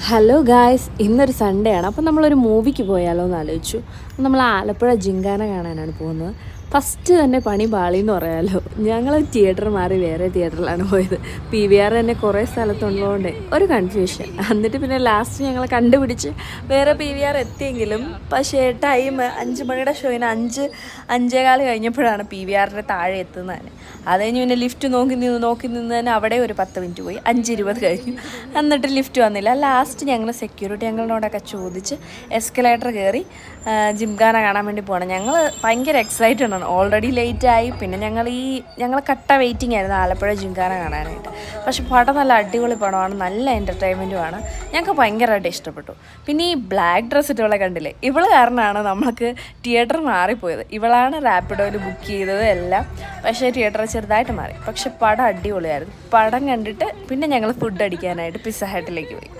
Hello guys, ഇന്നൊരു Sunday ആണ്. അപ്പോൾ നമ്മളൊരു മൂവിക്ക് പോയാലോ എന്ന് ആലോചിച്ചു. നമ്മൾ ആലപ്പുഴ ജിങ്കാന കാണാനാണ് പോകുന്നത്. ഫസ്റ്റ് തന്നെ പണി പാളിയെന്ന് പറയാമല്ലോ. ഞങ്ങൾ തിയേറ്റർ മാറി വേറെ തിയേറ്ററിലാണ് പോയത്. PVR തന്നെ കുറേ സ്ഥലത്തുള്ളതുകൊണ്ട് ഒരു കൺഫ്യൂഷൻ. എന്നിട്ട് പിന്നെ ലാസ്റ്റ് ഞങ്ങൾ കണ്ടുപിടിച്ച് വേറെ PVR എത്തിയെങ്കിലും പക്ഷേ ടൈം 5 മണിയുടെ ഷോയിന് 5:15 കഴിഞ്ഞപ്പോഴാണ് PVRൻ്റെ താഴെ എത്തുന്നത്. അത് കഴിഞ്ഞ് പിന്നെ ലിഫ്റ്റ് നോക്കി നിന്ന് തന്നെ അവിടെ ഒരു 10 മിനിറ്റ് പോയി. 5:20 കഴിഞ്ഞു. എന്നിട്ട് ലിഫ്റ്റ് വന്നില്ല. ലാസ്റ്റ് ഞങ്ങൾ സെക്യൂരിറ്റി ഞങ്ങളോടൊക്കെ ചോദിച്ച് എസ്കലേറ്റർ കയറി ജിംഖാന കാണാൻ വേണ്ടി പോകണം. ഞങ്ങൾ ഭയങ്കര എക്സൈറ്റഡ് ആണ്. ഓൾറെഡി ലേറ്റായി. പിന്നെ ഞങ്ങൾ കട്ട വെയിറ്റിംഗ് ആയിരുന്നു ആലപ്പുഴ ജിംഖാന കാണാനായിട്ട്. പക്ഷെ പടം നല്ല അടിപൊളി പടമാണ്, നല്ല എൻ്റർടൈൻമെൻറ്റുമാണ്. ഞങ്ങൾക്ക് ഭയങ്കരമായിട്ട് ഇഷ്ടപ്പെട്ടു. പിന്നെ ഈ ബ്ലാക്ക് ഡ്രസ്സ് ഇട്ടവളെ കണ്ടില്ലേ, ഇവൾ കാരണമാണ് നമ്മൾക്ക് തിയേറ്റർ മാറിപ്പോയത്. ഇവളാണ് റാപ്പിഡോയിൽ ബുക്ക് ചെയ്തത് എല്ലാം. പക്ഷേ തിയേറ്റർ ചെറുതായിട്ട് മാറി. പക്ഷെ പടം അടിപൊളിയായിരുന്നു. പടം കണ്ടിട്ട് പിന്നെ ഞങ്ങൾ ഫുഡ് അടിക്കാനായിട്ട് പിസ്സ ഹട്ടിലേക്ക് പോയി.